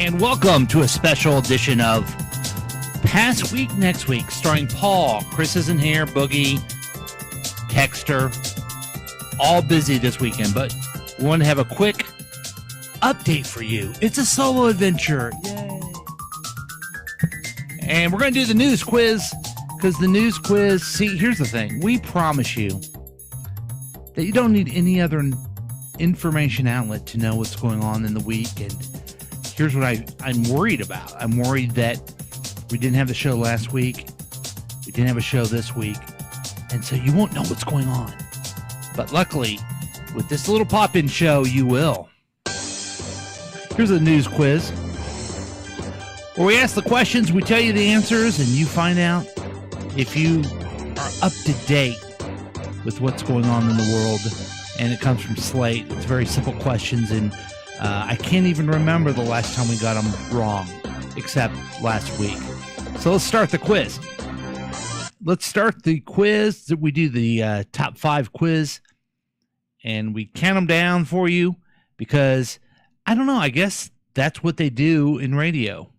And welcome to a special edition of Past Week, Next Week, starring Paul. Chris isn't here, Boogie, Texter, all busy this weekend, but we want to have a quick update for you. It's a solo adventure. Yay. And we're going to do the news quiz, because the news quiz, see, here's the thing. We promise you that you don't need any other information outlet to know what's going on in the week. And here's what I'm worried about. I'm worried that we didn't have the show last week. We didn't have a show this week. And so you won't know what's going on. But luckily, with this little pop-in show, you will. Here's a news quiz, where we ask the questions, we tell you the answers, and you find out if you are up to date with what's going on in the world. And it comes from Slate. It's very simple questions, and I can't even remember the last time we got them wrong, except last week. So let's start the quiz. Let's start the quiz. We do the top 5 quiz, and we count them down for you because, I don't know, I guess that's what they do in radio.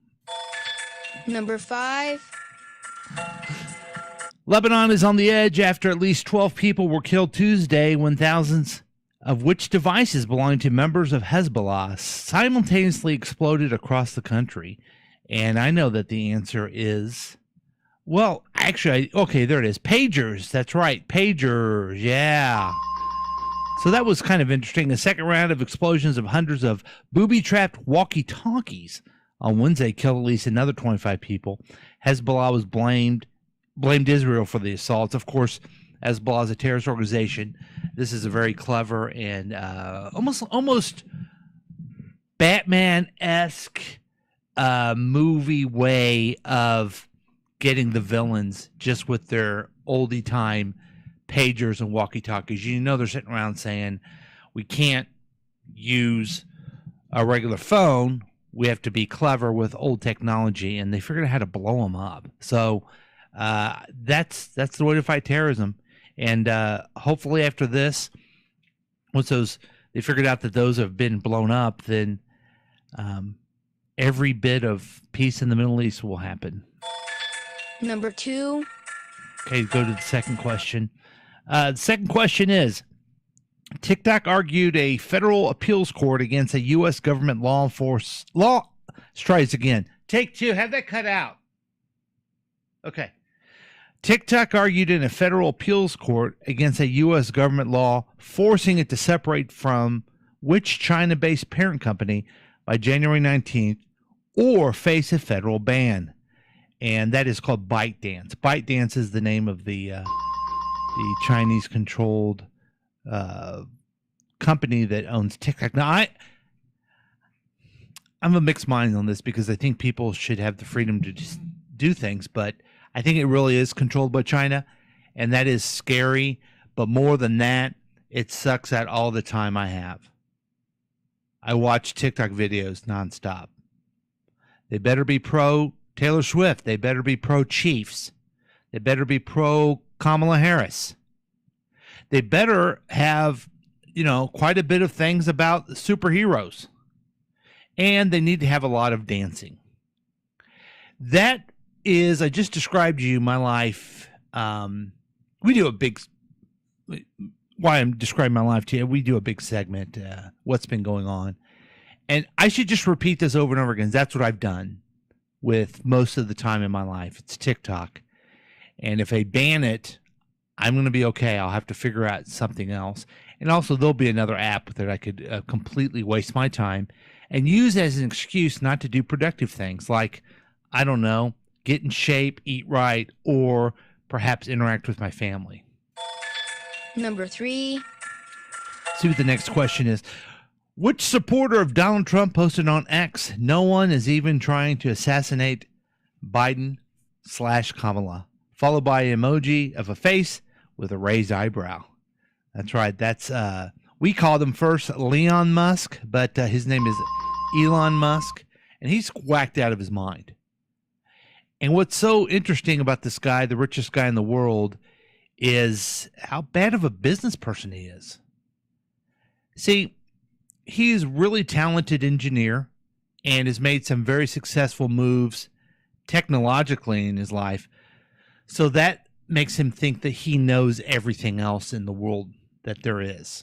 Number 5. Lebanon is on the edge after at least 12 people were killed Tuesday when thousands of which devices belonging to members of Hezbollah simultaneously exploded across the country. And I know that the answer is, well, actually, okay, there it is. Pagers. That's right. Pagers. Yeah. So that was kind of interesting. A second round of explosions of hundreds of booby-trapped walkie-talkies on Wednesday killed at least another 25 people. Hezbollah was blamed Israel for the assaults. Of course, Hezbollah is a terrorist organization. This is a very clever and almost Batman-esque movie way of getting the villains just with their oldie-time pagers and walkie-talkies. You know they're sitting around saying, we can't use a regular phone. We have to be clever with old technology, and they figured out how to blow them up. So that's the way to fight terrorism. And hopefully after this, once they figured out that those have been blown up, then every bit of peace in the Middle East will happen. Number 2. Okay, go to the second question. The second question is, TikTok argued a federal appeals court against a U.S. government law. Tries again. Take 2. Have that cut out. Okay. TikTok argued in a federal appeals court against a U.S. government law forcing it to separate from which China-based parent company by January 19th or face a federal ban. And that is called ByteDance. ByteDance is the name of the Chinese-controlled company that owns TikTok. Now, I'm a mixed mind on this because I think people should have the freedom to just do things, but I think it really is controlled by China, and that is scary. But more than that, it sucks at all the time I have. I watch TikTok videos nonstop. They better be pro Taylor Swift. They better be pro Chiefs. They better be pro Kamala Harris. They better have, quite a bit of things about superheroes. And they need to have a lot of dancing. That is, I just described to you my life. We do a big, why I'm describing my life to you, we do a big segment, what's been going on. And I should just repeat this over and over again. That's what I've done with most of the time in my life. It's TikTok. And if they ban it, I'm going to be okay. I'll have to figure out something else. And also, there'll be another app that I could completely waste my time and use as an excuse not to do productive things like, I don't know, get in shape, eat right, or perhaps interact with my family. Number 3. See what the next question is. Which supporter of Donald Trump posted on X, no one is even trying to assassinate Biden/Kamala, followed by an emoji of a face with a raised eyebrow. That's right. That's we called him first Leon Musk, but his name is Elon Musk, and he's whacked out of his mind. And what's so interesting about this guy, the richest guy in the world, is how bad of a business person he is. See, he's a really talented engineer, and has made some very successful moves technologically in his life. So that makes him think that he knows everything else in the world that there is.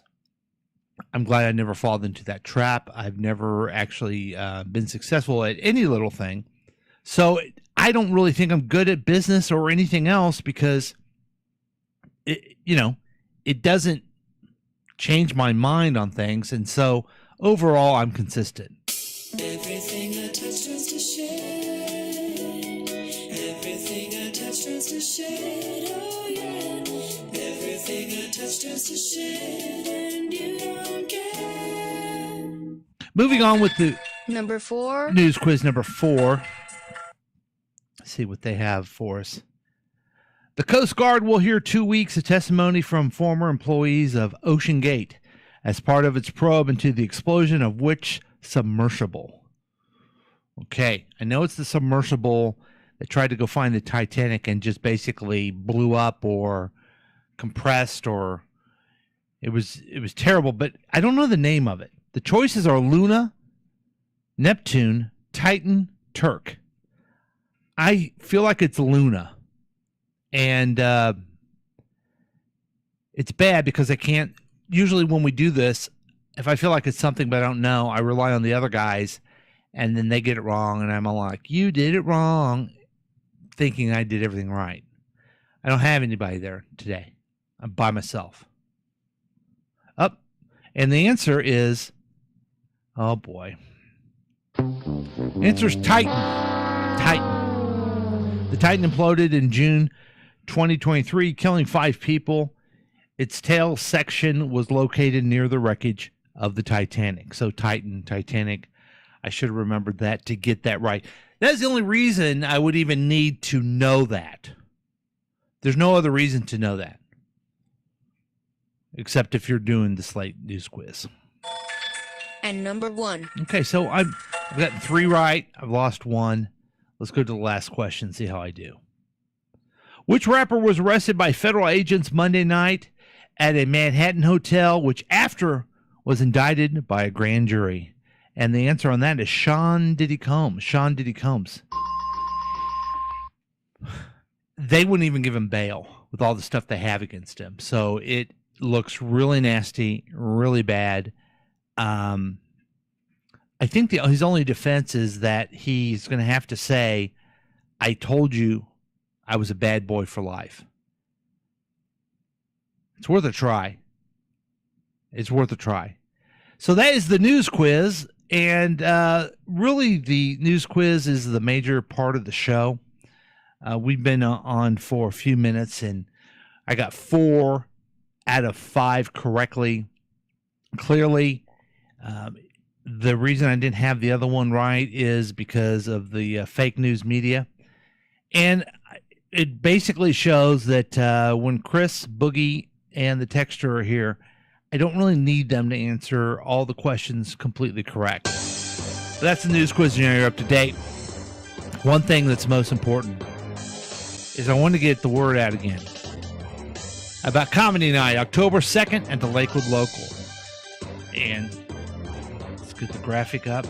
I'm glad I never fallen into that trap. I've never actually been successful at any little thing. So I don't really think I'm good at business or anything else because, it doesn't change my mind on things. And so overall, I'm consistent. Everything I touch turns to shade. Everything I touch turns to shade. Oh yeah. Everything I touch turns to shade, and you don't care. Moving on with the Number 4. news quiz number 4. Let's see what they have for us. The Coast Guard will hear 2 weeks of testimony from former employees of Ocean Gate as part of its probe into the explosion of which submersible? Okay, I know it's the submersible that tried to go find the Titanic and just basically blew up or compressed, or it was terrible, but I don't know the name of it. The choices are Luna, Neptune, Titan, Turk. I feel like it's Luna. And it's bad because I can't, usually when we do this, if I feel like it's something but I don't know, I rely on the other guys, and then they get it wrong, and I'm all like, you did it wrong, thinking I did everything right. I don't have anybody there today. I'm by myself. Up. And the answer is, oh boy. Answer is Titan. Titan. The Titan imploded in June 2023, killing 5 people. Its tail section was located near the wreckage of the Titanic. So Titan, Titanic. I should have remembered that to get that right. That's the only reason I would even need to know that. There's no other reason to know that. Except if you're doing the Slate News Quiz. And number 1. Okay, so I've gotten 3 right. I've lost 1. Let's go to the last question and see how I do. Which rapper was arrested by federal agents Monday night at a Manhattan hotel, which after was indicted by a grand jury? And the answer on that is Sean Diddy Combs. Sean Diddy Combs. They wouldn't even give him bail with all the stuff they have against him. So it looks really nasty, really bad. I think his only defense is that he's going to have to say, I told you I was a bad boy for life. It's worth a try. It's worth a try. So that is the news quiz. And really, the news quiz is the major part of the show. We've been on for a few minutes, and I got 4 out of 5 correctly. Clearly, the reason I didn't have the other one right is because of the fake news media. And it basically shows that when Chris, Boogie, and the texter are here, I don't really need them to answer all the questions completely correct. But that's the news quiz, and you're up to date. One thing that's most important is I want to get the word out again about Comedy Night, October 2nd at the Lakewood Local. And let's get the graphic up.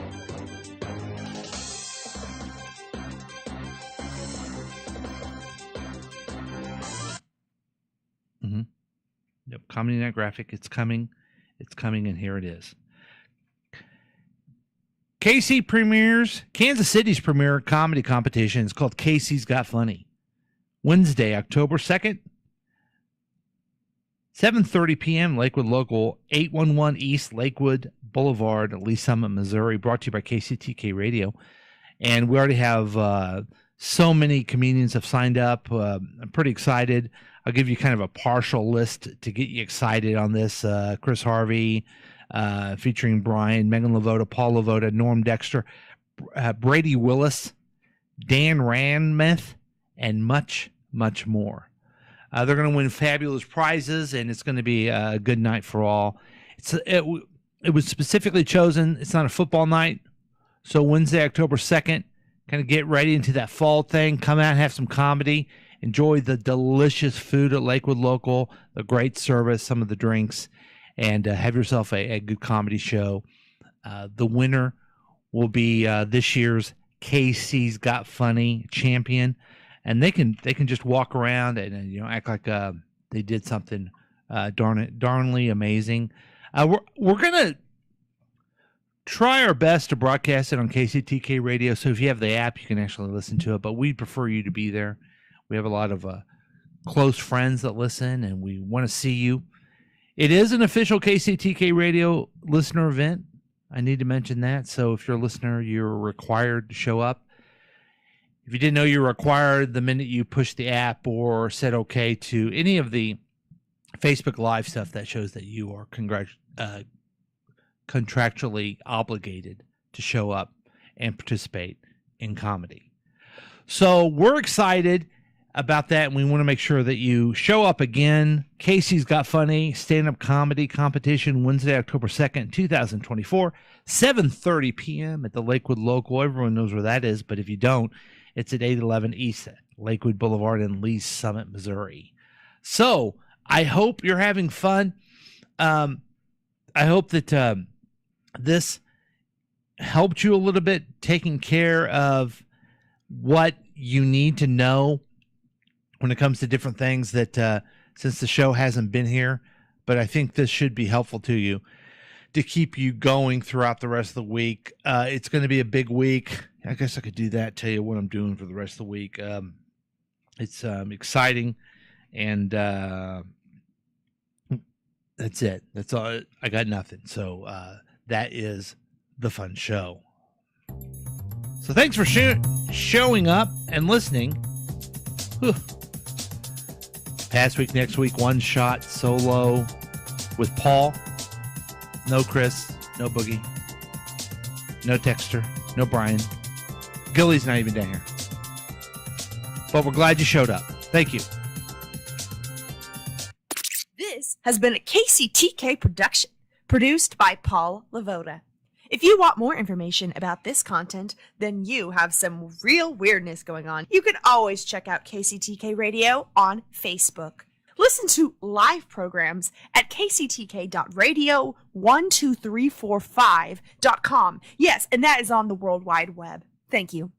Yep, Comedy Night graphic. It's coming, and here it is. Kansas City's premier comedy competition is called KC's Got Funny. Wednesday, October 2nd, 7:30 p.m., Lakewood Local, 811 East Lakewood Boulevard, Lee Summit, Missouri, brought to you by KCTK Radio. And we already have so many comedians have signed up. I'm pretty excited. I'll give you kind of a partial list to get you excited on this. Chris Harvey, featuring Brian, Megan Lavoda, Paul Lavoda, Norm Dexter, Brady Willis, Dan Ranmeth, and much, much more. They're going to win fabulous prizes, and it's going to be a good night for all. It was specifically chosen. It's not a football night. So Wednesday, October 2nd, kind of get ready into that fall thing. Come out and have some comedy. Enjoy the delicious food at Lakewood Local, the great service, some of the drinks, and have yourself a good comedy show. The winner will be this year's KC's Got Funny champion, and they can just walk around and act like they did something darnly amazing. We're gonna try our best to broadcast it on KCTK Radio. So if you have the app, you can actually listen to it. But we prefer you to be there. We have a lot of close friends that listen, and we want to see you. It is an official KCTK Radio listener event. I need to mention that. So if you're a listener, you're required to show up. If you didn't know, you're required the minute you push the app or said okay to any of the Facebook Live stuff that shows that you are contractually obligated to show up and participate in comedy. So we're excited about that, and we want to make sure that you show up again. KC's Got Funny stand-up comedy competition, Wednesday, October 2nd, 2024, 7:30 p.m. at the Lakewood Local. Everyone knows where that is, but if you don't, it's at 811 East Lakewood Boulevard in Lee's Summit, Missouri. So I hope you're having fun. I hope that this helped you a little bit, taking care of what you need to know when it comes to different things that since the show hasn't been here, but I think this should be helpful to you to keep you going throughout the rest of the week. It's going to be a big week. I guess I could do that, tell you what I'm doing for the rest of the week. It's exciting, and that's it. That's all. I got nothing. So that is the fun show. So thanks for showing up and listening. Whew. Past week, next week, one shot solo with Paul. No Chris, no Boogie, no Texter, no Brian. Gilly's not even down here. But we're glad you showed up. Thank you. This has been a KCTK production, produced by Paul Lavoda. If you want more information about this content, then you have some real weirdness going on. You can always check out KCTK Radio on Facebook. Listen to live programs at kctk.radio12345.com. Yes, and that is on the World Wide Web. Thank you.